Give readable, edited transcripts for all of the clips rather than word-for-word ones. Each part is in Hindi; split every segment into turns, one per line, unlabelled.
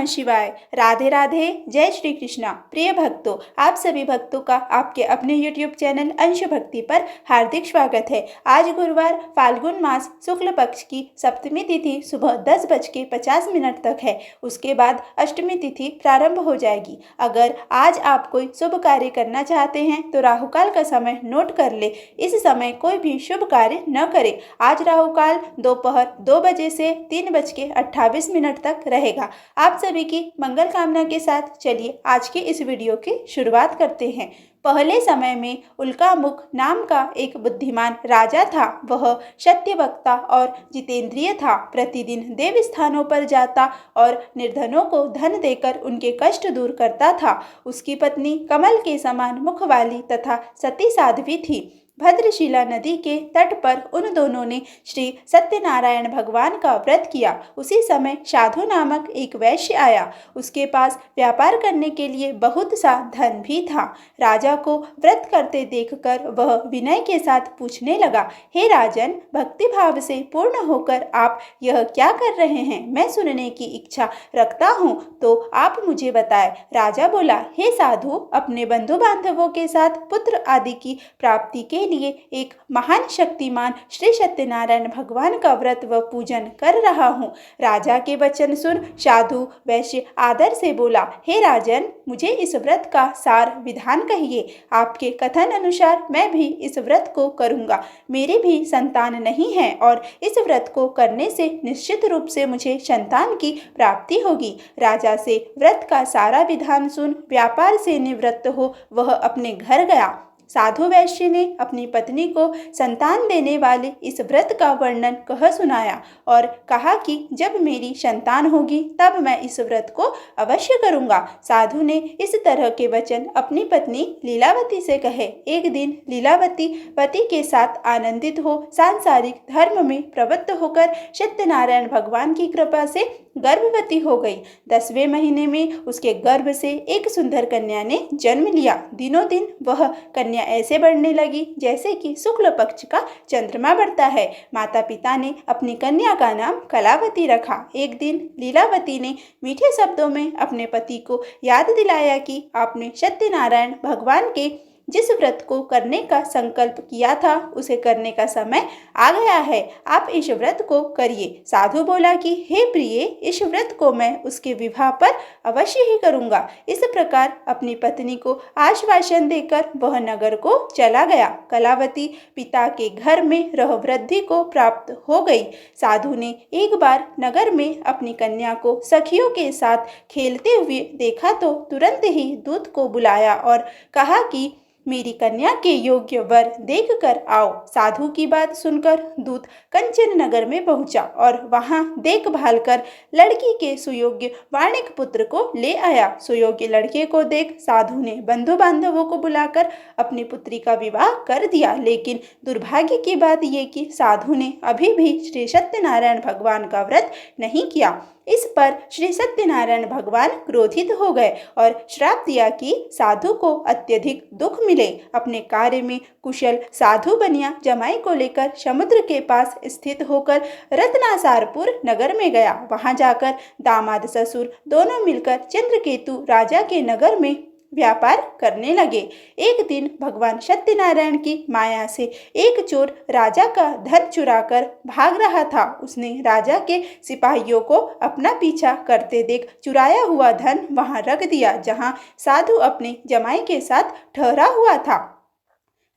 नमः शिवाय। राधे राधे। जय श्री कृष्णा। प्रिय भक्तों, आप सभी भक्तों का आपके अपने YouTube चैनल अंश भक्ति पर हार्दिक स्वागत है। आज गुरुवार फाल्गुन मास शुक्ल पक्ष की सप्तमी तिथि सुबह 10:50 तक है। उसके बाद अष्टमी तिथि प्रारंभ हो जाएगी। अगर आज आप कोई शुभ कार्य करना चाहते हैं तो राहुकाल का समय नोट कर ले। इस समय कोई भी शुभ कार्य न करें। आज राहुकाल दोपहर 2 बजे से 3:28 तक रहेगा। आप सभी की मंगल कामना के साथ चलिए आज के इस वीडियो की शुरुआत करते हैं। पहले समय में उल्कामुख नाम का एक बुद्धिमान राजा था। वह सत्यवक्ता और जितेंद्रिय था। प्रतिदिन देव स्थानों पर जाता और निर्धनों को धन देकर उनके कष्ट दूर करता था। उसकी पत्नी कमल के समान मुख वाली तथा सती साध्वी थी। भद्रशिला नदी के तट पर उन दोनों ने श्री सत्यनारायण भगवान का व्रत किया। उसी समय साधु नामक एक वैश्य आया। उसके पास व्यापार करने के लिए बहुत सा धन भी था। राजा को व्रत करते देखकर वह विनय के साथ पूछने लगा, हे राजन, भक्ति भाव से पूर्ण होकर आप यह क्या कर रहे हैं? मैं सुनने की इच्छा रखता हूँ, तो आप मुझे बताएं। राजा बोला, हे साधु, अपने बंधु बांधवों के साथ पुत्र आदि की प्राप्ति के लिए एक महान शक्तिमान श्री सत्यनारायण भगवान का व्रत व पूजन कर रहा हूँ। राजा के वचन सुन साधु वैश्य आदर से बोला, हे राजन, मुझे इस व्रत का सार विधान कहिए। आपके कथन अनुसार मैं भी इस व्रत को करूँगा। मेरी भी संतान नहीं है और इस व्रत को करने से निश्चित रूप से मुझे संतान की प्राप्ति होगी। राजा से व्रत का सारा विधान सुन व्यापार से निवृत्त हो वह अपने घर गया। साधु वैश्य ने अपनी पत्नी को संतान देने वाले इस व्रत का वर्णन कह सुनाया और कहा कि जब मेरी संतान होगी तब मैं इस व्रत को अवश्य करूंगा। साधु ने इस तरह के वचन अपनी पत्नी लीलावती से कहे। एक दिन लीलावती पति के साथ आनंदित हो सांसारिक धर्म में प्रवृत्त होकर सत्यनारायण भगवान की कृपा से गर्भवती हो गई। 10वें महीने में उसके गर्भ से एक सुंदर कन्या ने जन्म लिया। दिनों दिन वह कन्या ऐसे बढ़ने लगी जैसे कि शुक्ल पक्ष का चंद्रमा बढ़ता है। माता पिता ने अपनी कन्या का नाम कलावती रखा। एक दिन लीलावती ने मीठे शब्दों में अपने पति को याद दिलाया कि आपने सत्यनारायण भगवान के जिस व्रत को करने का संकल्प किया था उसे करने का समय आ गया है। आप इस व्रत को करिए। साधु बोला कि हे प्रिय, इस व्रत को मैं उसके विवाह पर अवश्य ही करूंगा। इस प्रकार अपनी पत्नी को आश्वासन देकर वह नगर को चला गया। कलावती पिता के घर में रह वृद्धि को प्राप्त हो गई। साधु ने एक बार नगर में अपनी कन्या को सखियों के साथ खेलते हुए देखा तो तुरंत ही दूत को बुलाया और कहा कि मेरी कन्या के योग्य वर देख कर आओ। साधु की बात सुनकर दूत कंचन नगर में पहुंचा और वहां देखभाल कर लड़की के सुयोग्य वाणिक पुत्र को ले आया। सुयोग्य लड़के को देख साधु ने बंधु बांधवों को बुलाकर अपनी पुत्री का विवाह कर दिया। लेकिन दुर्भाग्य की बात ये कि साधु ने अभी भी श्री सत्यनारायण भगवान का व्रत नहीं किया। इस पर श्री सत्यनारायण भगवान क्रोधित हो गए और श्राप दिया कि साधु को अत्यधिक दुख मिले। अपने कार्य में कुशल साधु बनिया जमाई को लेकर समुद्र के पास स्थित होकर रत्नासारपुर नगर में गया। वहां जाकर दामाद ससुर दोनों मिलकर चंद्रकेतु राजा के नगर में व्यापार करने लगे। एक दिन भगवान सत्यनारायण की माया से एक चोर राजा का धन चुराकर भाग रहा था। उसने राजा के सिपाहियों को अपना पीछा करते देख चुराया हुआ धन वहां रख दिया जहां साधु अपने जमाई के साथ ठहरा हुआ था।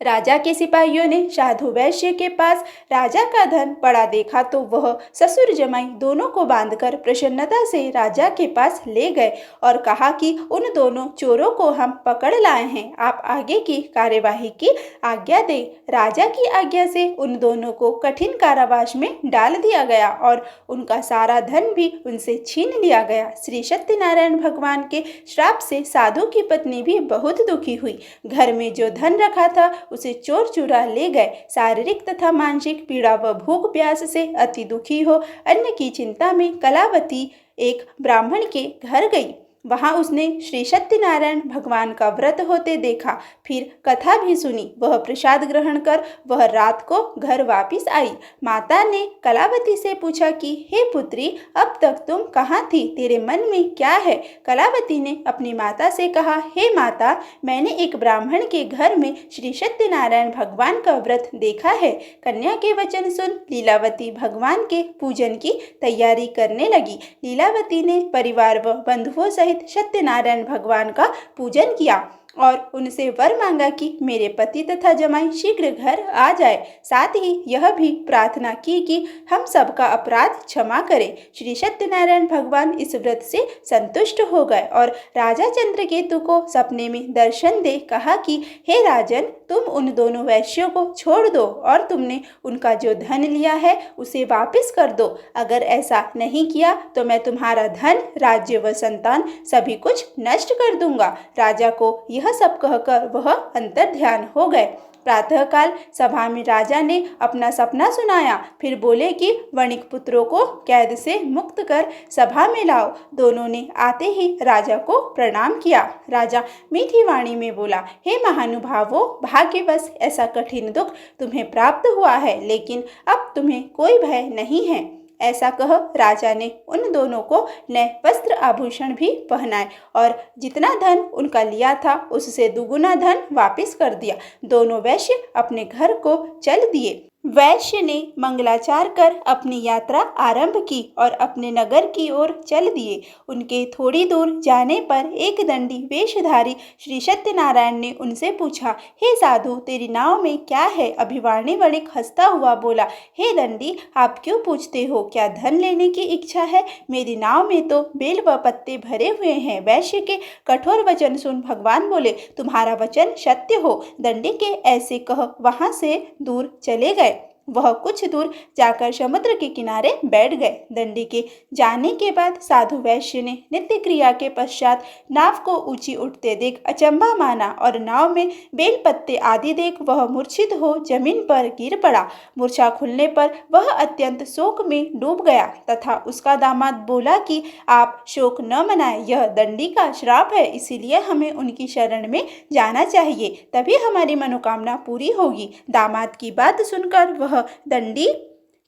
राजा के सिपाहियों ने साधु वैश्य के पास राजा का धन पड़ा देखा तो वह ससुर जमाई दोनों को बांधकर प्रसन्नता से राजा के पास ले गए और कहा कि उन दोनों चोरों को हम पकड़ लाए हैं, आप आगे की कार्यवाही की आज्ञा दे। राजा की आज्ञा से उन दोनों को कठिन कारावास में डाल दिया गया और उनका सारा धन भी उनसे छीन लिया गया। श्री सत्यनारायण भगवान के श्राप से साधु की पत्नी भी बहुत दुखी हुई। घर में जो धन रखा था उसे चोर चुरा ले गए। शारीरिक तथा मानसिक पीड़ा व भूख प्यास से अति दुखी हो अन्न की चिंता में कलावती एक ब्राह्मण के घर गई। वहाँ उसने श्री सत्यनारायण भगवान का व्रत होते देखा। फिर कथा भी सुनी। वह प्रसाद ग्रहण कर वह रात को घर वापिस आई। माता ने कलावती से पूछा कि हे पुत्री, अब तक तुम कहाँ थी? तेरे मन में क्या है? कलावती ने अपनी माता से कहा, हे माता, मैंने एक ब्राह्मण के घर में श्री सत्यनारायण भगवान का व्रत देखा है। कन्या के वचन सुन लीलावती भगवान के पूजन की तैयारी करने लगी। लीलावती ने परिवार व बंधुओं सहित सत्यनारायण भगवान का पूजन किया और उनसे वर मांगा कि मेरे पति तथा जमाई शीघ्र घर आ जाए। साथ ही यह भी प्रार्थना की कि हम सबका अपराध क्षमा करें। श्री सत्यनारायण भगवान इस व्रत से संतुष्ट हो गए और राजा चंद्रकेतु को सपने में दर्शन दे कहा कि हे राजन, तुम उन दोनों वैश्यों को छोड़ दो और तुमने उनका जो धन लिया है उसे वापस कर दो। अगर ऐसा नहीं किया तो मैं तुम्हारा धन, राज्य व संतान सभी कुछ नष्ट कर दूंगा। राजा को यह सब कहकर वह अंतर्ध्यान हो गए। प्रातःकाल सभा में राजा ने अपना सपना सुनाया। फिर बोले कि वणिक पुत्रों को कैद से मुक्त कर सभा में लाओ। दोनों ने आते ही राजा को प्रणाम किया। राजा मीठी वाणी में बोला, हे महानुभावों, भाग्यवश ऐसा कठिन दुख तुम्हें प्राप्त हुआ है, लेकिन अब तुम्हें कोई भय नहीं है। ऐसा कह राजा ने उन दोनों को नए वस्त्र आभूषण भी पहनाए और जितना धन उनका लिया था उससे दुगुना धन वापस कर दिया। दोनों वैश्य अपने घर को चल दिए। वैश्य ने मंगलाचार कर अपनी यात्रा आरंभ की और अपने नगर की ओर चल दिए। उनके थोड़ी दूर जाने पर एक दंडी वेशधारी श्री सत्यनारायण ने उनसे पूछा, हे साधु, तेरी नाव में क्या है? अभिवाणी वणिक हंसता हुआ बोला, हे दंडी, आप क्यों पूछते हो? क्या धन लेने की इच्छा है? मेरी नाव में तो बेल व पत्ते भरे हुए हैं। वैश्य के कठोर वचन सुन भगवान बोले, तुम्हारा वचन सत्य हो। दंडी के ऐसे कह वहां से दूर चले गए। वह कुछ दूर जाकर समुद्र के किनारे बैठ गए। दंडी के जाने के बाद साधु वैश्य ने नित्य क्रिया के पश्चात नाव को ऊंची उठते देख अचंभा माना और नाव में बेल पत्ते आदि देख वह मूर्छित हो जमीन पर गिर पड़ा। मूर्छा खुलने पर वह अत्यंत शोक में डूब गया तथा उसका दामाद बोला कि आप शोक न मनाएं, यह दंडी का श्राप है, इसीलिए हमें उनकी शरण में जाना चाहिए, तभी हमारी मनोकामना पूरी होगी। दामाद की बात सुनकर वह दंडी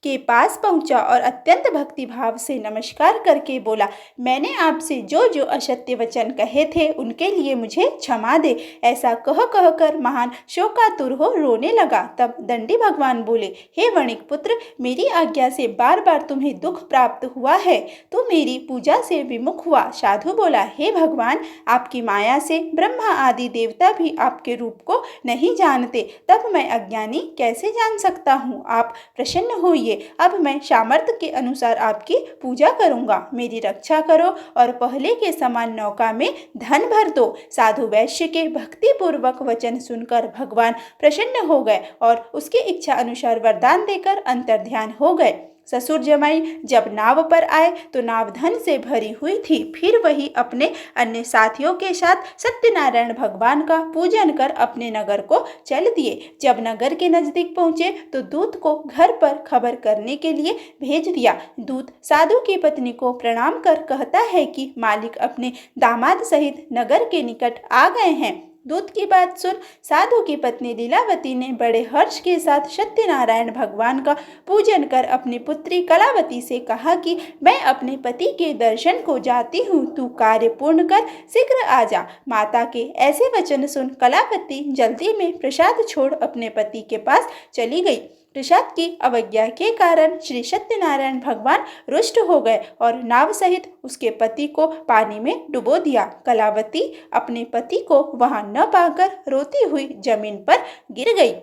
के पास पहुंचा और अत्यंत भक्तिभाव से नमस्कार करके बोला, मैंने आपसे जो जो असत्य वचन कहे थे उनके लिए मुझे क्षमा दे। ऐसा कह कहकर महान शोकातुर हो रोने लगा। तब दंडी भगवान बोले, हे वणिक पुत्र, मेरी आज्ञा से बार बार तुम्हें दुख प्राप्त हुआ है, तो मेरी पूजा से विमुख हुआ। साधु बोला, हे भगवान, आपकी माया से ब्रह्मा आदि देवता भी आपके रूप को नहीं जानते, तब मैं अज्ञानी कैसे जान सकता हूँ? आप प्रसन्न होइए, अब मैं सामर्थ्य के अनुसार आपकी पूजा करूंगा। मेरी रक्षा करो और पहले के समान नौका में धन भर दो। साधु वैश्य के भक्ति पूर्वक वचन सुनकर भगवान प्रसन्न हो गए और उसकी इच्छा अनुसार वरदान देकर अंतर्ध्यान हो गए। ससुर जमाई जब नाव पर आए तो नाव धन से भरी हुई थी। फिर वही अपने अन्य साथियों के साथ सत्यनारायण भगवान का पूजन कर अपने नगर को चल दिए। जब नगर के नजदीक पहुंचे तो दूत को घर पर खबर करने के लिए भेज दिया। दूत साधु की पत्नी को प्रणाम कर कहता है कि मालिक अपने दामाद सहित नगर के निकट आ गए हैं। दूत की बात सुन साधु की पत्नी लीलावती ने बड़े हर्ष के साथ सत्यनारायण भगवान का पूजन कर अपनी पुत्री कलावती से कहा कि मैं अपने पति के दर्शन को जाती हूँ, तू कार्य पूर्ण कर शीघ्र आ जा। माता के ऐसे वचन सुन कलावती जल्दी में प्रसाद छोड़ अपने पति के पास चली गई। प्रसाद की अवज्ञा के कारण श्री सत्यनारायण भगवान रुष्ट हो गए और नाव सहित उसके पति को पानी में डुबो दिया। कलावती अपने पति को वहां न पाकर रोती हुई जमीन पर गिर गई।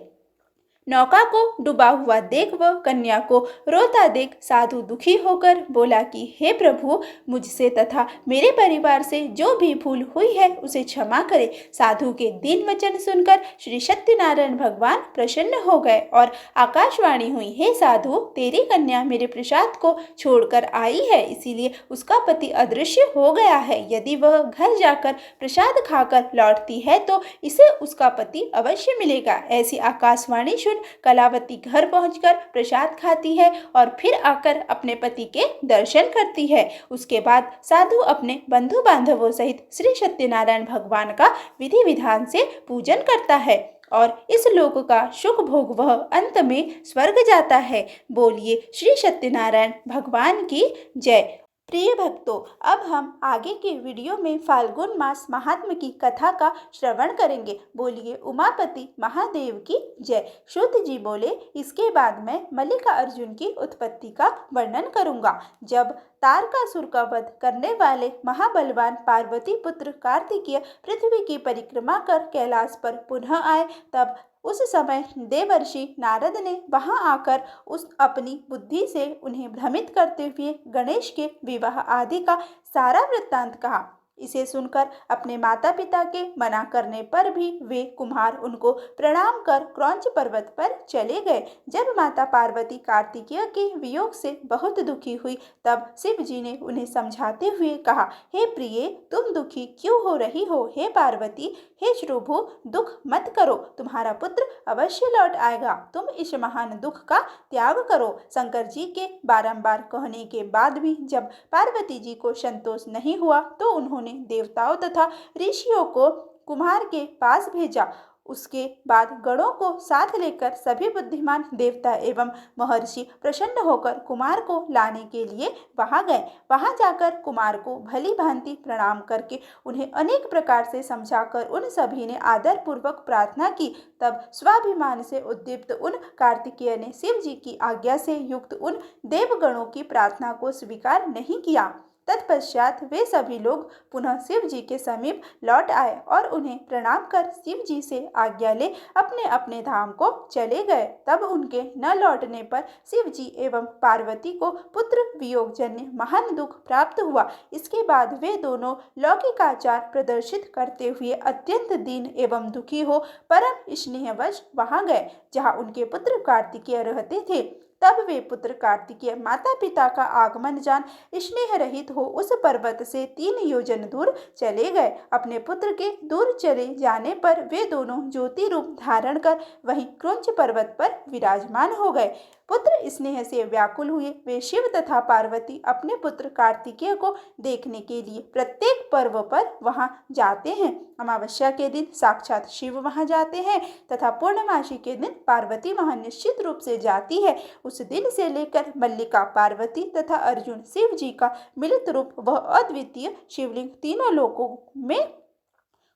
नौका को डूबा हुआ देख वह कन्या को रोता देख साधु दुखी होकर बोला कि हे प्रभु, मुझसे तथा मेरे परिवार से जो भी भूल हुई है उसे क्षमा करे। साधु के दीन वचन सुनकर श्री सत्यनारायण भगवान प्रसन्न हो गए और आकाशवाणी हुई, हे साधु, तेरी कन्या मेरे प्रसाद को छोड़कर आई है, इसीलिए उसका पति अदृश्य हो गया है। यदि वह घर जाकर प्रसाद खाकर लौटती है तो इसे उसका पति अवश्य मिलेगा। ऐसी आकाशवाणी सुन फिर कलावती घर पहुंचकर प्रसाद खाती है और फिर आकर अपने पति के दर्शन करती है। उसके बाद साधु अपने बंधु बांधवों सहित श्री सत्यनारायण भगवान का विधि विधान से पूजन करता है और इस लोक का सुख भोग वह अंत में स्वर्ग जाता है। बोलिए श्री सत्यनारायण भगवान की जय। प्रिय भक्तों, अब हम आगे के वीडियो में फाल्गुन मास महात्म की कथा का श्रवण करेंगे। बोलिए उमापति महादेव की जय। सूत जी बोले, इसके बाद मैं मल्लिका अर्जुन की उत्पत्ति का वर्णन करूंगा। जब तारकासुर का वध करने वाले महाबलवान पार्वती पुत्र कार्तिकेय पृथ्वी की परिक्रमा कर कैलाश पर पुनः आए, तब उस समय देवर्षि नारद ने वहां आकर उस अपनी बुद्धि से उन्हें भ्रमित करते हुए गणेश के विवाह आदि का सारा वृत्तांत कहा। इसे सुनकर अपने माता पिता के मना करने पर भी वे कुम्हार उनको प्रणाम कर क्रौंच पर्वत पर चले गए। जब माता पार्वती कार्तिकेय के वियोग से बहुत दुखी हुई, तब शिव जी ने उन्हें समझाते हुए कहा, हे प्रिय, तुम दुखी क्यों हो रही हो? हे पार्वती, हे श्रुभु, दुख मत करो, तुम्हारा पुत्र अवश्य लौट आएगा। तुम इस महान दुख का त्याग करो। शंकर जी के बारंबार कहने के बाद भी जब पार्वती जी को संतोष नहीं हुआ, तो उन्होंने देवताओं तथा ऋषियों को कुम्हार के पास भेजा। उसके बाद गणों को साथ लेकर सभी बुद्धिमान देवता एवं महर्षि प्रसन्न होकर कुमार को लाने के लिए वहां गए। वहां जाकर कुमार को भली भांति प्रणाम करके उन्हें अनेक प्रकार से समझाकर उन सभी ने आदर पूर्वक प्रार्थना की। तब स्वाभिमान से उद्दीप्त उन कार्तिकेय ने शिव जी की आज्ञा से युक्त उन देवगणों की प्रार्थना को स्वीकार नहीं किया। तत्पश्चात वे सभी लोग पुनः शिव जी के समीप लौट आए और उन्हें प्रणाम कर शिव जी से आज्ञा ले अपने अपने धाम को चले गए। तब उनके न लौटने पर शिव जी एवं पार्वती को पुत्र वियोगजन्य महान दुख प्राप्त हुआ। इसके बाद वे दोनों लौकिकाचार प्रदर्शित करते हुए अत्यंत दीन एवं दुखी हो परम स्नेहवश वहां गए, जहाँ उनके पुत्र कार्तिकेय रहते थे। तब वे पुत्र कार्तिकेय माता पिता का आगमन जान स्नेह रहित हो उस पर्वत से 3 योजन दूर चले गए। अपने पुत्र के दूर चले जाने पर वे दोनों ज्योति रूप धारण कर वहीं क्रौंच पर्वत पर विराजमान हो गए। पुत्र स्नेह से व्याकुल हुए वे शिव तथा पार्वती अपने पुत्र कार्तिकेय को देखने के लिए प्रत्येक पर्व पर वहां जाते हैं। अमावस्या के दिन साक्षात शिव वहां जाते हैं तथा पूर्णमासी के दिन पार्वती वहां निश्चित रूप से जाती है। उस दिन से लेकर मल्लिका, पार्वती तथा अर्जुन शिव जी का मिलित रूप वह अद्वितीय शिवलिंग तीनों लोकों में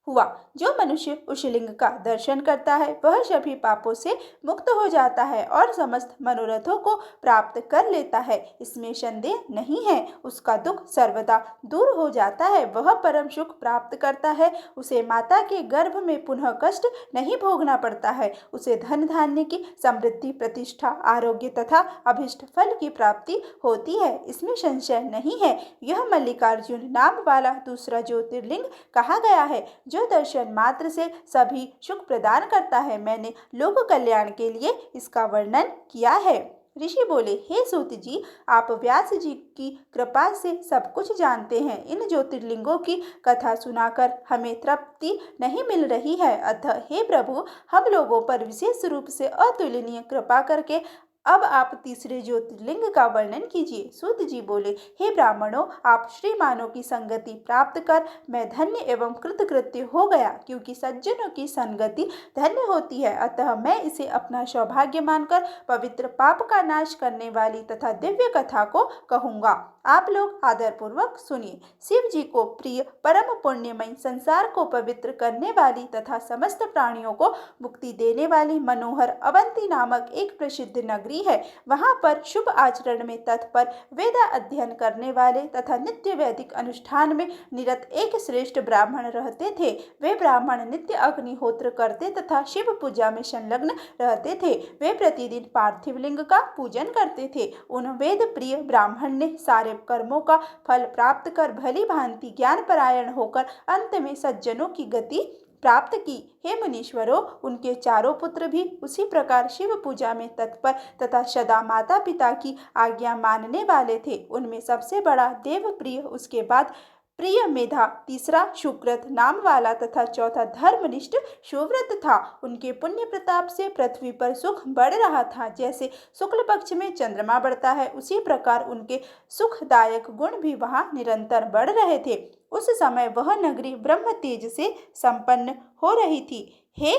हुआ। जो मनुष्य उस लिंग का दर्शन करता है वह सभी पापों से मुक्त हो जाता है और समस्त मनोरथों को प्राप्त कर लेता है, इसमें संदेह नहीं है। उसका दुख सर्वदा दूर हो जाता है, वह परम सुख प्राप्त करता है। उसे माता के गर्भ में पुनः कष्ट नहीं भोगना पड़ता है। उसे धन धान्य की समृद्धि, प्रतिष्ठा, आरोग्य तथा अभिष्ट फल की प्राप्ति होती है, इसमें संशय नहीं है। यह मल्लिकार्जुन नाम वाला दूसरा ज्योतिर्लिंग कहा गया है, जो दर्शन मात्र से सभी सुख प्रदान करता है। मैंने लोक कल्याण के लिए इसका वर्णन किया है। ऋषि बोले, हे सूत जी, आप व्यास जी की कृपा से सब कुछ जानते हैं। इन ज्योतिर्लिंगों की कथा सुनाकर हमें तृप्ति नहीं मिल रही है, अतः हे प्रभु, हम लोगों पर विशेष रूप से अतुलनीय कृपा करके अब आप तीसरे ज्योतिर्लिंग का वर्णन कीजिए। सूत जी बोले, हे ब्राह्मणों, आप श्रीमानों की संगति प्राप्त कर मैं धन्य एवं कृतकृत्य हो गया, क्योंकि सज्जनों की संगति धन्य होती है। अतः मैं इसे अपना सौभाग्य मानकर पवित्र पाप का नाश करने वाली तथा दिव्य कथा को कहूँगा। आप लोग आदरपूर्वक सुनिए। शिव जी को प्रिय परम पुण्यमयी, संसार को पवित्र करने वाली तथा समस्त प्राणियों को मुक्ति देने वाली मनोहर अवंती नामक एक प्रसिद्ध नगरी है। वहां पर शुभ आचरण में तत्पर, वेदा अध्ययन करने वाले तथा नित्य वैदिक अनुष्ठान में निरत एक श्रेष्ठ ब्राह्मण रहते थे। वे ब्राह्मण नित्य अग्निहोत्र करते तथा शिव पूजा में संलग्न रहते थे। वे प्रतिदिन पार्थिव लिंग का पूजन करते थे। उन वेद प्रिय ब्राह्मण ने सारे कर्मों का फल प्राप्त कर भली भांति ज्ञान परायण होकर अंत में सज्जनों की गति प्राप्त की। हे मुनीश्वरों, उनके चारों पुत्र भी उसी प्रकार शिव पूजा में तत्पर तथा सदा माता पिता की आज्ञा मानने वाले थे। उनमें सबसे बड़ा देवप्रिय, उसके बाद प्रिय मेधा तीसरा सुकृत नाम वाला तथा चौथा धर्मनिष्ठ सुव्रत था। उनके पुण्य प्रताप से पृथ्वी पर सुख बढ़ रहा था। जैसे शुक्ल पक्ष में चंद्रमा बढ़ता है, उसी प्रकार उनके सुखदायक गुण भी वहां निरंतर बढ़ रहे थे। उस समय वह नगरी ब्रह्म तेज से संपन्न हो रही थी। हे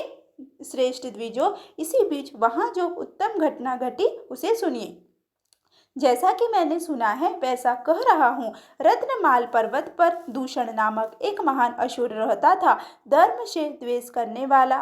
श्रेष्ठ द्विजो, इसी बीच वहां जो उत्तम घटना घटी उसे सुनिए। जैसा कि मैंने सुना है वैसा कह रहा हूँ। रत्नमाल पर्वत पर दूषण नामक एक महान असुर रहता था। धर्म से द्वेष करने वाला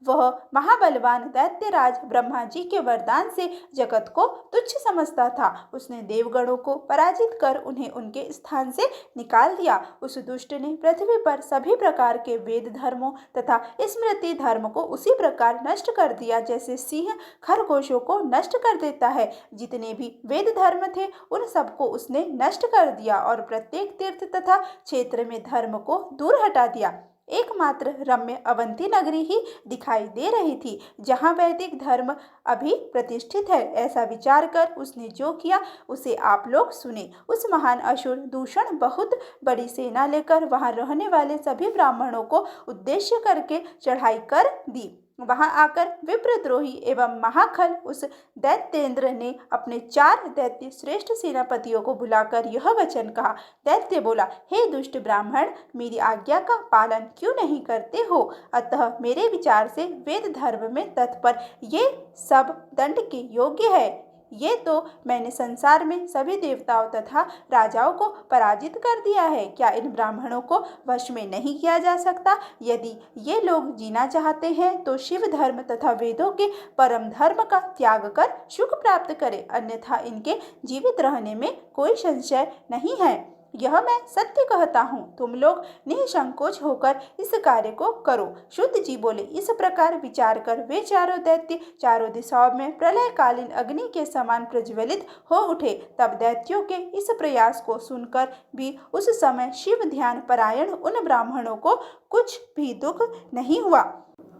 वह महाबलवान दैत्यराज ब्रह्मा जी के वरदान से जगत को तुच्छ समझता था। उसने देवगणों को पराजित कर उन्हें उनके स्थान से निकाल दिया। उस दुष्ट ने पृथ्वी पर सभी प्रकार के वेद धर्मों तथा स्मृति धर्म को उसी प्रकार नष्ट कर दिया जैसे सिंह खरगोशों को नष्ट कर देता है। जितने भी वेद धर्म थे उन सबको उसने नष्ट कर दिया और प्रत्येक तीर्थ तथा क्षेत्र में धर्म को दूर हटा दिया। एकमात्र रम्य अवंती नगरी ही दिखाई दे रही थी जहाँ वैदिक धर्म अभी प्रतिष्ठित है। ऐसा विचार कर उसने जो किया उसे आप लोग सुने। उस महान असुर दूषण बहुत बड़ी सेना लेकर वहां रहने वाले सभी ब्राह्मणों को उद्देश्य करके चढ़ाई कर दी। वहां आकर विप्रद्रोही एवं महाखल उस दैत्येंद्र ने अपने 4 दैत्य श्रेष्ठ सेनापतियों को बुलाकर यह वचन कहा। दैत्य बोला, हे दुष्ट ब्राह्मण, मेरी आज्ञा का पालन क्यों नहीं करते हो? अतः मेरे विचार से वेद धर्म में तत्पर ये सब दंड के योग्य है। ये तो मैंने संसार में सभी देवताओं तथा राजाओं को पराजित कर दिया है। क्या इन ब्राह्मणों को वश में नहीं किया जा सकता? यदि ये लोग जीना चाहते हैं तो शिव धर्म तथा वेदों के परम धर्म का त्याग कर सुख प्राप्त करें, अन्यथा इनके जीवित रहने में कोई संशय नहीं है। यह मैं सत्य कहता हूँ। तुम लोग निसंकोच होकर इस कार्य को करो। शुद्ध जी बोले, इस प्रकार विचार कर वे चारों दैत्य चारों दिशाओं में प्रलयकालीन अग्नि के समान प्रज्वलित हो उठे। तब दैत्यों के इस प्रयास को सुनकर भी उस समय शिव ध्यान परायण उन ब्राह्मणों को कुछ भी दुख नहीं हुआ।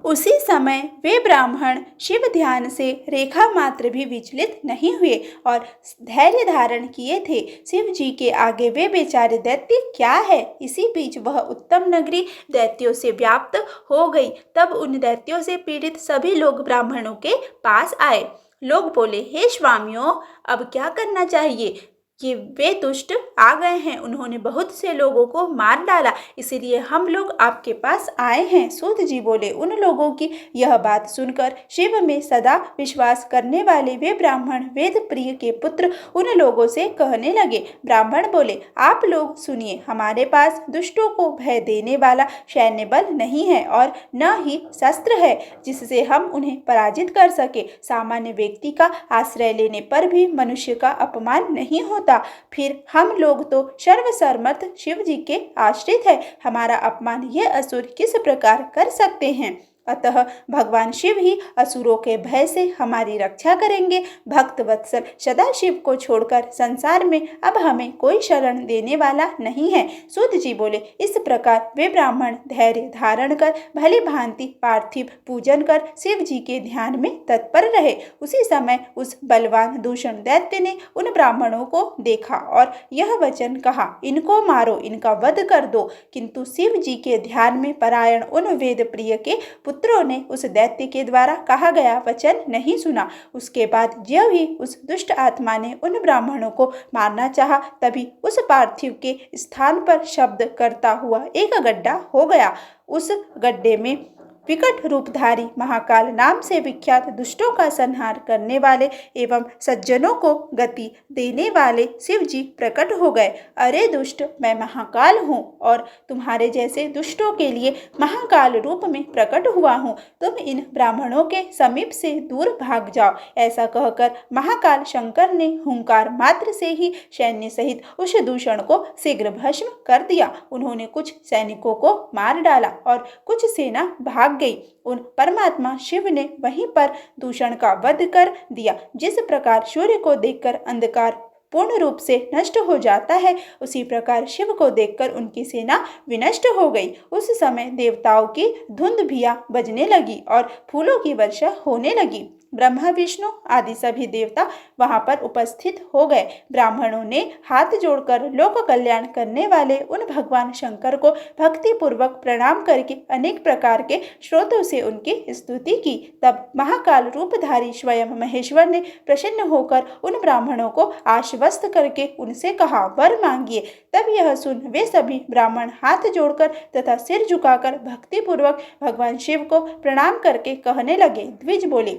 उसी समय वे ब्राह्मण शिव ध्यान से रेखा मात्र भी विचलित नहीं हुए और धैर्य धारण किए थे। शिव जी के आगे वे बेचारे दैत्य क्या है? इसी बीच वह उत्तम नगरी दैत्यों से व्याप्त हो गई। तब उन दैत्यों से पीड़ित सभी लोग ब्राह्मणों के पास आए। लोग बोले, हे स्वामियों, अब क्या करना चाहिए? कि वे दुष्ट आ गए हैं, उन्होंने बहुत से लोगों को मार डाला, इसलिए हम लोग आपके पास आए हैं। सूत जी बोले, उन लोगों की यह बात सुनकर शिव में सदा विश्वास करने वाले वे ब्राह्मण वेद प्रिय के पुत्र उन लोगों से कहने लगे। ब्राह्मण बोले, आप लोग सुनिए, हमारे पास दुष्टों को भय देने वाला सैन्य बल नहीं है और न ही शस्त्र है जिससे हम उन्हें पराजित कर सके। सामान्य व्यक्ति का आश्रय लेने पर भी मनुष्य का अपमान नहीं होता, फिर हम लोग तो सर्वसम्मत शिव जी के आश्रित है। हमारा अपमान ये असुर किस प्रकार कर सकते हैं? अतः भगवान शिव ही असुरों के भय से हमारी रक्षा करेंगे। भक्त वत्सल सदाशिव को छोड़कर संसार में अब हमें कोई शरण देने वाला नहीं है। सूत जी बोले, इस प्रकार वे ब्राह्मण धैर्य धारण कर भली भांति पार्थिव पूजन कर शिव जी के ध्यान में तत्पर रहे। उसी समय उस बलवान दूषण दैत्य ने उन ब्राह्मणों को देखा और यह वचन कहा, इनको मारो, इनका वध कर दो। किंतु शिव जी के ध्यान में परायण उन वेद प्रिय के पुत्रों ने उस दैत्य के द्वारा कहा गया वचन नहीं सुना। उसके बाद जब ही उस दुष्ट आत्मा ने उन ब्राह्मणों को मारना चाहा, तभी उस पार्थिव के स्थान पर शब्द करता हुआ एक गड्ढा हो गया। उस गड्ढे में विकट रूपधारी महाकाल नाम से विख्यात दुष्टों का संहार करने वाले एवं सज्जनों को गति देने वाले शिव जी प्रकट हो गए। अरे दुष्ट, मैं महाकाल हूँ और तुम्हारे जैसे दुष्टों के लिए महाकाल रूप में प्रकट हुआ हूँ। तुम इन ब्राह्मणों के समीप से दूर भाग जाओ। ऐसा कहकर महाकाल शंकर ने हुंकार मात्र से ही सैन्य सहित उस दूषण को शीघ्र भस्म कर दिया। उन्होंने कुछ सैनिकों को मार डाला और कुछ सेना भाग गई। उन परमात्मा शिव ने वहीं पर दूषण का वध कर दिया। जिस प्रकार सूर्य को देखकर अंधकार पूर्ण रूप से नष्ट हो जाता है, उसी प्रकार शिव को देखकर उनकी सेना विनष्ट हो गई। उस समय देवताओं की धुंध भिया बजने लगी और फूलों की वर्षा होने लगी। ब्रह्मा विष्णु आदि सभी देवता वहां पर उपस्थित हो गए। ब्राह्मणों ने हाथ जोड़कर लोक कल्याण करने वाले उन भगवान शंकर को भक्ति पूर्वक प्रणाम करके अनेक प्रकार के श्रोतों से उनकी स्तुति की। तब महाकाल रूपधारी स्वयं महेश्वर ने प्रसन्न होकर उन ब्राह्मणों को आश्वस्त करके उनसे कहा, वर मांगिए। तब यह सुन वे सभी ब्राह्मण हाथ जोड़कर तथा सिर झुकाकर भक्ति पूर्वक भगवान शिव को प्रणाम करके कहने लगे। द्विज बोले,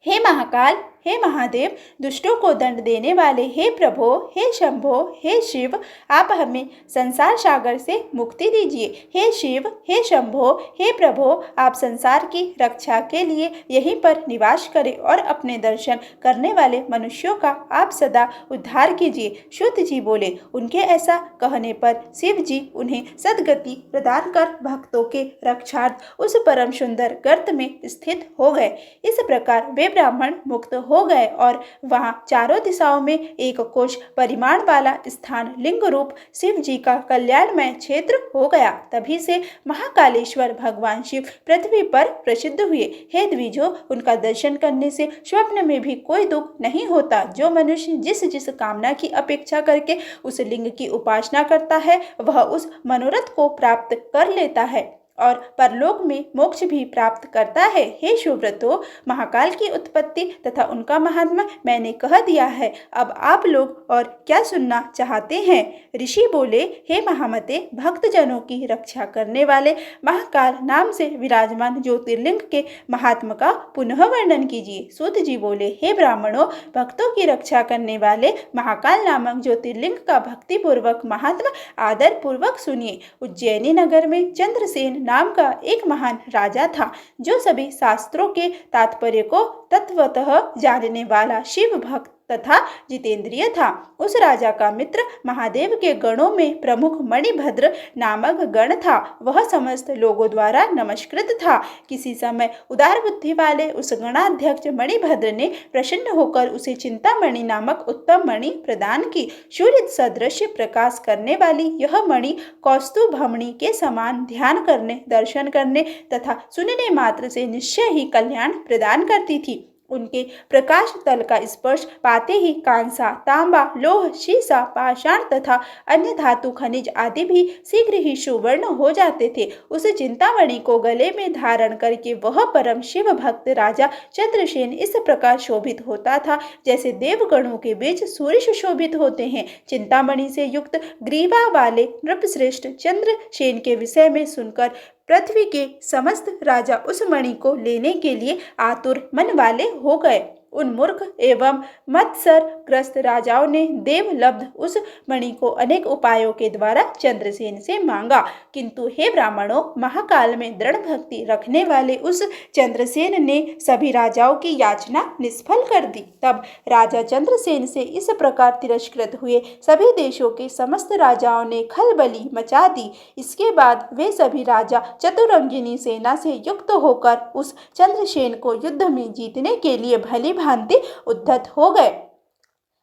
हे महाकाल, हे महादेव, दुष्टों को दंड देने वाले, हे प्रभो, हे शंभो, हे शिव, आप हमें संसार सागर से मुक्ति दीजिए। हे शिव, हे शंभो, हे प्रभो, आप संसार की रक्षा के लिए यहीं पर निवास करें और अपने दर्शन करने वाले मनुष्यों का आप सदा उद्धार कीजिए। शुद्ध जी बोले। उनके ऐसा कहने पर शिव जी उन्हें सद्गति प्रदान कर भक्तों के रक्षार्थ उस परम सुंदर गर्त में स्थित हो गए। इस प्रकार वे ब्राह्मण मुक्त हो गए और वहां चारों दिशाओं में एक कोश परिमाण वाला स्थान लिंग रूप शिव जी का कल्याणमय क्षेत्र हो गया। तभी से महाकालेश्वर भगवान शिव पृथ्वी पर प्रसिद्ध हुए। हे द्विजो, उनका दर्शन करने से स्वप्न में भी कोई दुख नहीं होता। जो मनुष्य जिस जिस कामना की अपेक्षा करके उस लिंग की उपासना करता है वह उस मनोरथ को प्राप्त कर लेता है और परलोक में मोक्ष भी प्राप्त करता है। हे सुव्रतो, महाकाल की उत्पत्ति तथा उनका महात्मा मैंने कह दिया है। अब आप लोग और क्या सुनना चाहते हैं? ऋषि बोले, हे महामते, भक्तजनों की रक्षा करने वाले महाकाल नाम से विराजमान ज्योतिर्लिंग के महात्मा का पुनः वर्णन कीजिए। सूत जी बोले, हे ब्राह्मणों, भक्तों की रक्षा करने वाले महाकाल नामक ज्योतिर्लिंग का भक्ति पूर्वक महात्मा आदर पूर्वक सुनिए। उज्जैनी नगर में चंद्रसेन नाम का एक महान राजा था, जो सभी शास्त्रों के तात्पर्य को तत्वतः जानने वाला शिव भक्त तथा जितेंद्रिय था। उस राजा का मित्र महादेव के गणों में प्रमुख मणिभद्र नामक गण था। वह समस्त लोगों द्वारा नमस्कृत था। किसी समय उदार बुद्धि वाले उस गणाध्यक्ष मणिभद्र ने प्रसन्न होकर उसे चिंतामणि नामक उत्तम मणि प्रदान की। सूर्य सदृश प्रकाश करने वाली यह मणि कौस्तुभमणि के समान ध्यान करने, दर्शन करने तथा सुनने मात्र से निश्चय ही कल्याण प्रदान करती थी। उनके प्रकाश तल का स्पर्श पाते ही कांसा, तांबा, लोह, शीशा, पाषाण तथा अन्य धातु खनिज आदि भी शीघ्र ही सुवर्ण हो जाते थे। उस चिंतामणि को गले में धारण करके वह परम शिव भक्त राजा चंद्रसेन इस प्रकार शोभित होता था जैसे देवगणों के बीच सूर्य सुशोभित होते हैं। चिंतामणि से युक्त ग्रीवा वाले नृपश्रेष्ठ चंद्रसेन के विषय में सुनकर पृथ्वी के समस्त राजा उस मणि को लेने के लिए आतुर मन वाले हो गए। उन मूर्ख एवं मत्सर ग्रस्त राजाओं ने देवलब्ध उस मणि को अनेक उपायों के द्वारा चंद्रसेन से मांगा, किंतु हे ब्राह्मणों, महाकाल में दृढ़ भक्ति रखने वाले उस चंद्रसेन ने सभी राजाओं की याचना निष्फल कर दी। तब राजा चंद्रसेन से इस प्रकार तिरस्कृत हुए सभी देशों के समस्त राजाओं ने खलबली मचा दी। इसके बाद वे सभी राजा चतुरंगिनी सेना से युक्त होकर उस चंद्रसेन को युद्ध में जीतने के लिए भली भांति उद्धत हो गए।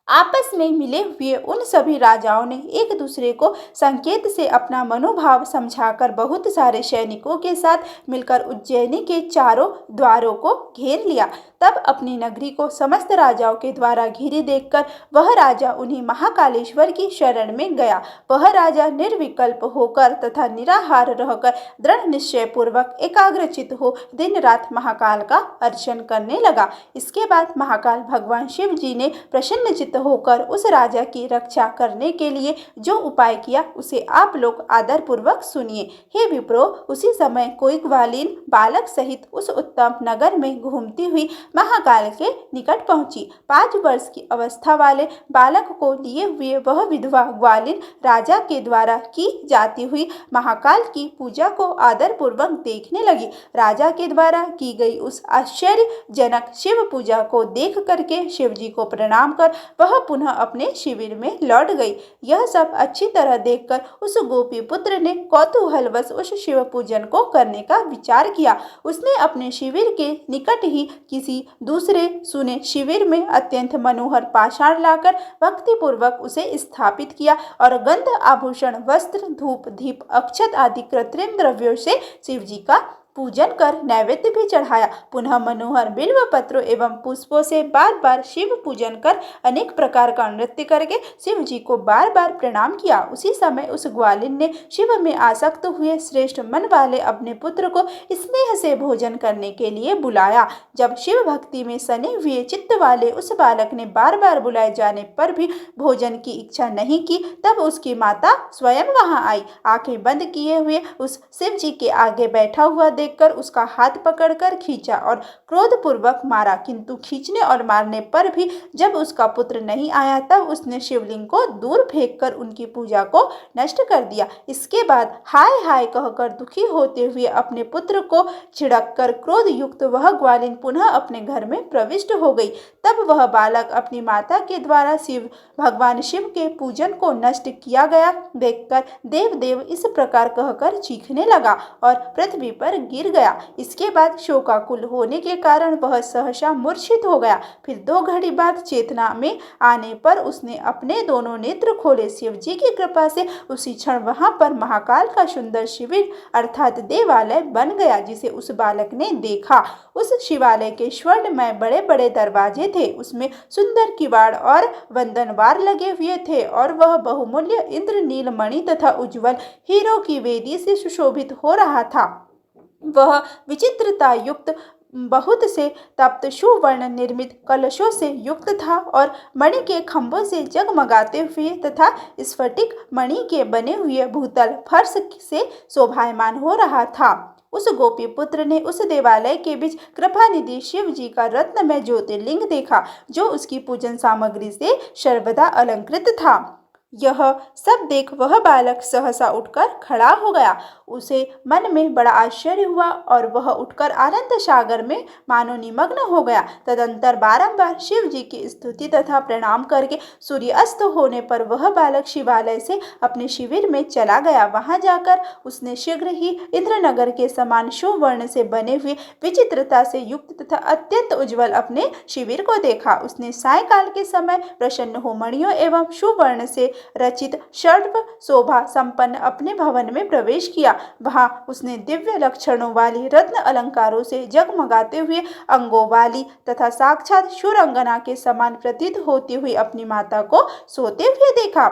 आपस में मिले हुए उन सभी राजाओं ने एक दूसरे को संकेत से अपना मनोभाव समझाकर बहुत सारे सैनिकों के साथ मिलकर उज्जैनी के चारों द्वारों को घेर लिया। तब अपनी नगरी को समस्त राजाओं के द्वारा घिरी देखकर वह राजा उन्हीं महाकालेश्वर की शरण में गया। वह राजा निर्विकल्प होकर तथा निराहार रहकर दृढ़ निश्चय पूर्वक एकाग्रचित हो दिन रात महाकाल का अर्चन करने लगा। इसके बाद महाकाल भगवान शिव जी ने प्रसन्नचित्त होकर उस राजा की रक्षा करने के लिए जो उपाय किया उसे आप लोग आदर पूर्वक सुनिए। हे विप्रो, उसी समय कोई ग्वालिन बालक सहित उस उत्तम नगर में घूमती हुई महाकाल के निकट पहुंची। 5 वर्ष की अवस्था वाले बालक को लिए हुए वह विधवा ग्वालिन राजा के द्वारा की जाती हुई महाकाल की पूजा को आदर पूर्वक देखने लगी। राजा के द्वारा की गई उस आश्चर्यजनक शिव पूजा को देख करके शिव जी को प्रणाम कर वह पुनः अपने शिविर में लौट गई। यह सब अच्छी तरह देखकर उस गोपी पुत्र ने कौतूहलवश उस शिव पूजन को करने का विचार किया। उसने अपने शिविर के निकट ही किसी दूसरे सुने शिविर में अत्यंत मनोहर पाषाण लाकर भक्ति पूर्वक उसे स्थापित किया और गंध, आभूषण, वस्त्र, धूप, दीप, अक्षत आदि कृत्रिम द्रव्यों से शिव जी का पूजन कर नैवेद्य भी चढ़ाया। पुनः मनोहर बिल्व पत्रों एवं पुष्पों से बार बार शिव पूजन कर अनेक प्रकार का नृत्य करके शिव जी को बार बार प्रणाम किया। उसी समय उस ग्वालिन ने शिव में आसक्त हुए श्रेष्ठ मन वाले अपने पुत्र को स्नेह से भोजन करने के लिए बुलाया। जब शिव भक्ति में सने हुए चित्त वाले उस बालक ने बार बार बुलाए जाने पर भी भोजन की इच्छा नहीं की, तब उसकी माता स्वयं वहां आई। आंखें बंद किए हुए उस शिव जी के आगे बैठा हुआ देखकर उसका हाथ पकड़कर खींचा और क्रोधपूर्वक मारा, किंतु खींचने और मारने पर भी जब उसका पुत्र नहीं आया तब उसने शिवलिंग को दूर फेंककर उनकी पूजा को नष्ट कर दिया। इसके बाद हाय हाय कहकर दुखी होते हुए अपने पुत्र को छिड़ककर क्रोध युक्त वह ग्वालिन पुनः अपने घर में प्रविष्ट हो गई। तब वह बालक अपनी माता के द्वारा भगवान शिव के पूजन को नष्ट किया गया देखकर देव देव इस प्रकार कहकर चीखने लगा और पृथ्वी पर गिर गया। इसके बाद शोकाकुल होने के कारण वह सहसा मूर्छित हो गया। फिर 2 घड़ी बाद चेतना में आने पर उसने अपने दोनों नेत्र खोले। शिव जी की कृपा से उसी क्षण वहां पर महाकाल का सुंदर शिविर अर्थात देवालय बन गया, जिसे उस बालक ने देखा। उस शिवालय के स्वर्णमय बड़े बड़े दरवाजे थे, उसमें सुंदर किवाड़ और वंदनवार लगे हुए थे और वह बहुमूल्य इंद्रनील मणि तथा उज्जवल हीरो की वेदी से सुशोभित हो रहा था। वह विचित्रता युक्त बहुत से तप्त सुवर्ण निर्मित कलशों से युक्त था और मणि के खंभों से जगमगाते हुए तथा स्फटिक मणि के बने हुए भूतल फर्श से शोभायमान हो रहा था। उस गोपी पुत्र ने उस देवालय के बीच कृपानिधि शिव जी का रत्नमय ज्योतिर्लिंग देखा, जो उसकी पूजन सामग्री से सर्वदा अलंकृत था। यह सब देख वह बालक सहसा उठकर खड़ा हो गया। उसे मन में बड़ा आश्चर्य हुआ और वह उठकर आनंद सागर में मानो निमग्न हो गया। तदंतर बारंबार शिव जी की स्तुति तथा प्रणाम करके सूर्यास्त होने पर वह बालक शिवालय से अपने शिविर में चला गया। वहां जाकर उसने शीघ्र ही इंद्रनगर के समान सुवर्ण से बने हुए विचित्रता से युक्त तथा अत्यंत उज्जवल अपने शिविर को देखा। उसने सायंकाल के समय प्रसन्न हो मणियों एवं सुवर्ण से रचित सर्व शोभा संपन्न अपने भवन में प्रवेश किया। वहां उसने दिव्य लक्षणों वाली रत्न अलंकारों से जगमगाते हुए अंगों वाली तथा साक्षात शूरंगना के समान प्रतीत होती हुई अपनी माता को सोते हुए देखा।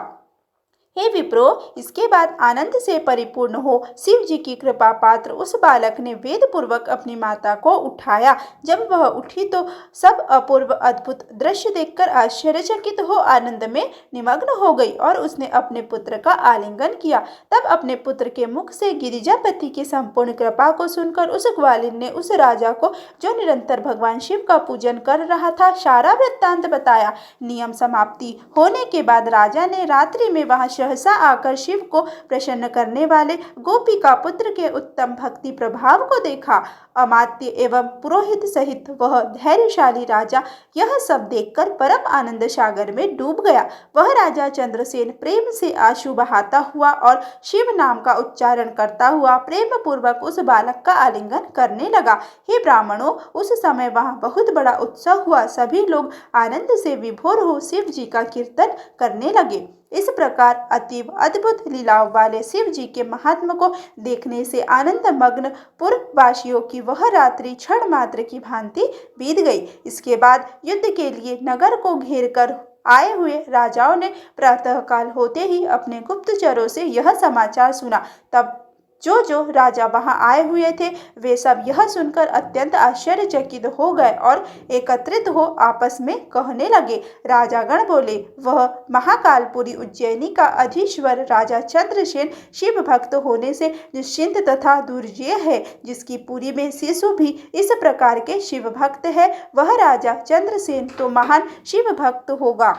हे विप्रो, इसके बाद आनंद से परिपूर्ण हो शिव जी की कृपा पात्र उस बालक ने वेद पूर्वक अपनी माता को उठाया। जब वह उठी तो सब अपूर्व अद्भुत दृश्य देखकर आश्चर्यचकित हो आनंद में निमग्न हो गई और उसने अपने पुत्र का आलिंगन किया। तब अपने पुत्र के मुख से गिरिजापति की संपूर्ण कृपा को सुनकर उस ग्वालिन ने उस राजा को, जो निरंतर भगवान शिव का पूजन कर रहा था, सारा वृत्तांत बताया। नियम समाप्ति होने के बाद राजा ने रात्रि में वहां सहसा आकर शिव को प्रसन्न करने वाले गोपी का पुत्र के उत्तम भक्ति प्रभाव को देखा। अमात्य एवं पुरोहित सहित वह धैर्यशाली राजा यह सब देखकर परम आनंद सागर में डूब गया। वह राजा चंद्रसेन प्रेम से आंसू बहाता हुआ और शिव नाम का उच्चारण करता हुआ प्रेम पूर्वक उस बालक का आलिंगन करने लगा। हे ब्राह्मणों, उस समय वहां बहुत बड़ा उत्सव हुआ। सभी लोग आनंद से विभोर हो शिव जी का कीर्तन करने लगे। इस प्रकार अतीव अद्भुत लीलाओं वाले शिव जी के महात्म को देखने से आनंद मग्न पुरवासियों की वह रात्रि क्षण मात्र की भांति बीत गई। इसके बाद युद्ध के लिए नगर को घेर कर आए हुए राजाओं ने प्रातःकाल होते ही अपने गुप्तचरों से यह समाचार सुना। तब जो राजा वहां आए हुए थे वे सब यह सुनकर अत्यंत आश्चर्यचकित हो गए और एकत्रित हो आपस में कहने लगे। राजागण बोले, वह महाकालपुरी उज्जैनी का अधीश्वर राजा चंद्रसेन शिव भक्त होने से निश्चिंत तथा दुर्जय है। जिसकी पुरी में शिशु भी इस प्रकार के शिव भक्त है, वह राजा चंद्रसेन तो महान शिव भक्त होगा।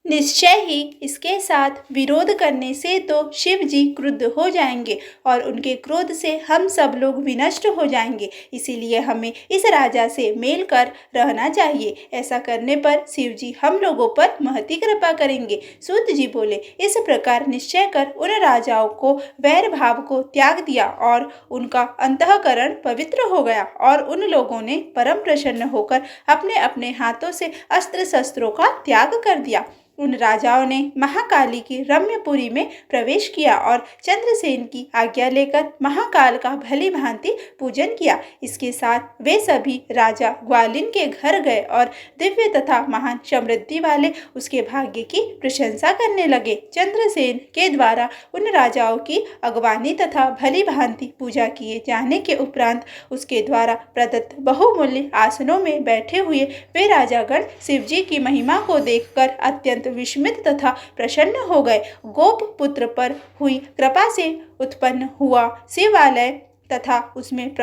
निश्चय ही इसके साथ विरोध करने से तो शिव जी क्रुद्ध हो जाएंगे और उनके क्रोध से हम सब लोग विनष्ट हो जाएंगे। इसीलिए हमें इस राजा से मेल कर रहना चाहिए। ऐसा करने पर शिव जी हम लोगों पर महती कृपा करेंगे। सूत जी बोले, इस प्रकार निश्चय कर उन राजाओं को वैर भाव को त्याग दिया और उनका अंतःकरण पवित्र हो गया और उन लोगों ने परम प्रसन्न होकर अपने अपने हाथों से अस्त्र शस्त्रों का त्याग कर दिया। उन राजाओं ने महाकाली की रम्यपुरी में प्रवेश किया और चंद्रसेन की आज्ञा लेकर महाकाल का भली भांति पूजन किया। इसके साथ वे सभी राजा ग्वालिन के घर गए और दिव्य तथा महान समृद्धि वाले उसके भाग्य की प्रशंसा करने लगे। चंद्रसेन के द्वारा उन राजाओं की अगवानी तथा भली भांति पूजा किए जाने के उपरांत उसके द्वारा प्रदत्त बहुमूल्य आसनों में बैठे हुए वे राजागण शिवजी की महिमा को देखकर अत्यंत विस्मित तथा प्रसन्न हो गए। गोप पुत्र पर हुई कृपा से उत्पन्न हुआ शिवालय तथा उसमें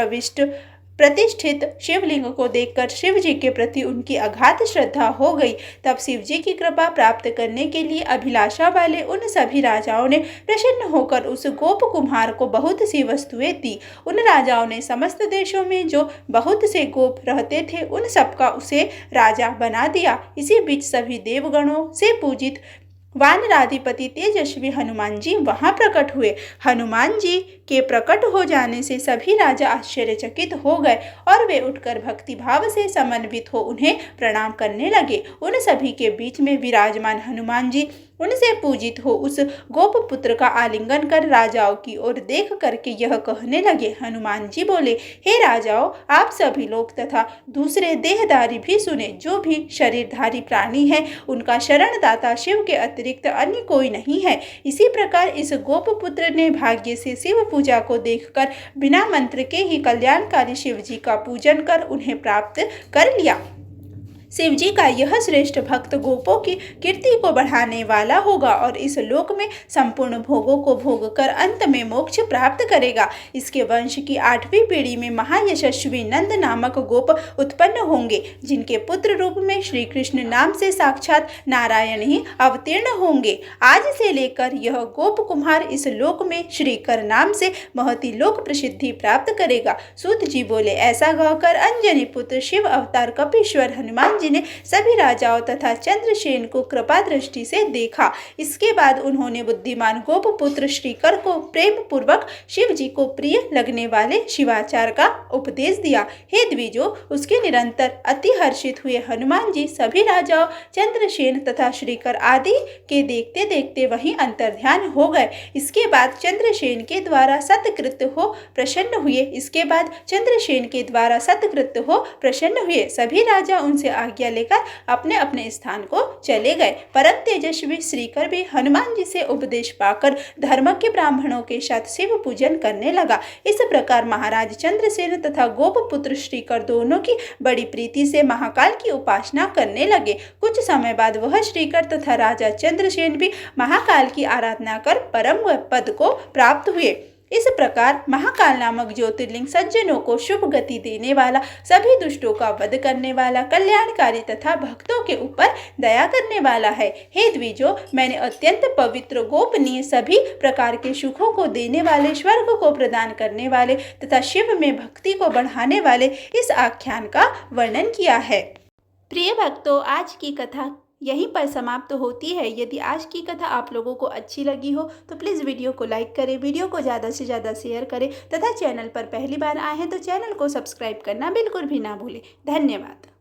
प्रतिष्ठित शिवलिंग को देखकर शिव जी के प्रति उनकी अगाध श्रद्धा हो गई। तब शिव जी की कृपा प्राप्त करने के लिए अभिलाषा वाले उन सभी राजाओं ने प्रसन्न होकर उस गोप कुम्हार को बहुत सी वस्तुएं दी। उन राजाओं ने समस्त देशों में जो बहुत से गोप रहते थे उन सबका उसे राजा बना दिया। इसी बीच सभी देवगणों से पूजित वानराधिपति तेजस्वी हनुमान जी वहां प्रकट हुए। हनुमान जी के प्रकट हो जाने से सभी राजा आश्चर्यचकित हो गए और वे उठकर भक्ति भाव से समन्वित हो उन्हें प्रणाम करने लगे। उन सभी के बीच में विराजमान हनुमान जी उनसे पूजित हो उस गोप पुत्र का आलिंगन कर राजाओं की ओर देख करके यह कहने लगे। हनुमान जी बोले, हे राजाओं, आप सभी लोग तथा दूसरे देहधारी भी सुने। जो भी शरीरधारी प्राणी है उनका शरणदाता शिव के अतिरिक्त अन्य कोई नहीं है। इसी प्रकार इस गोप पुत्र ने भाग्य से शिव पूजा को देखकर बिना मंत्र के ही कल्याणकारी शिव जी का पूजन कर उन्हें प्राप्त कर लिया। शिव जी का यह श्रेष्ठ भक्त गोपों की कीर्ति को बढ़ाने वाला होगा और इस लोक में संपूर्ण भोगों को भोग कर अंत में मोक्ष प्राप्त करेगा। इसके वंश की 8वीं पीढ़ी में महायशस्वी नंद नामक गोप उत्पन्न होंगे, जिनके पुत्र रूप में श्री कृष्ण नाम से साक्षात नारायण ही अवतीर्ण होंगे। आज से लेकर यह गोप कुम्हार इस लोक में श्रीकर नाम से महती लोक प्रसिद्धि प्राप्त करेगा। सूत जी बोले, ऐसा कहकर अंजनी पुत्र शिव अवतार कपीश्वर हनुमान जी ने सभी राजाओं तथा चंद्रसेन को कृपा दृष्टि से देखा। इसके बाद उन्होंने बुद्धिमान गोप पुत्र श्रीकर को प्रेम पूर्वक शिव जी को प्रिय लगने वाले शिवाचार का उपदेश दिया। हे द्विजो, उसके निरंतर अति हर्षित हुए हनुमान जी सभी राजाओं चंद्रसेन तथा श्रीकर आदि के देखते देखते वहीं अंतर्ध्यान हो गए। इसके बाद चंद्रसेन के द्वारा सत्कृत्य हो प्रसन्न हुए। सभी राजा उनसे आज्ञा लेकर अपने अपने स्थान को चले गए। परम तेजस्वी श्रीकर भी हनुमान जी से उपदेश पाकर धर्म के ब्राह्मणों के साथ शिव पूजन करने लगा। इस प्रकार महाराज चंद्रसेन तथा गोप पुत्र श्रीकर दोनों की बड़ी प्रीति से महाकाल की उपासना करने लगे। कुछ समय बाद वह श्रीकर तथा राजा चंद्रसेन भी महाकाल की आराधना कर परम पद को प्राप्त हुए। इस प्रकार महाकाल नामक ज्योतिर्लिंग सज्जनों को शुभ गति देने वाला, सभी दुष्टों का वध करने वाला, कल्याणकारी तथा भक्तों के ऊपर दया करने वाला है। हे द्विजो, मैंने अत्यंत पवित्र, गोपनीय, सभी प्रकार के सुखों को देने वाले, स्वर्ग को प्रदान करने वाले तथा शिव में भक्ति को बढ़ाने वाले इस आख्यान का वर्णन किया है। प्रिय भक्तों, आज की कथा यहीं पर समाप्त होती है। यदि आज की कथा आप लोगों को अच्छी लगी हो तो प्लीज़ वीडियो को लाइक करें, वीडियो को ज़्यादा से ज़्यादा शेयर करें तथा चैनल पर पहली बार आए हैं तो चैनल को सब्सक्राइब करना बिल्कुल भी ना भूलें। धन्यवाद।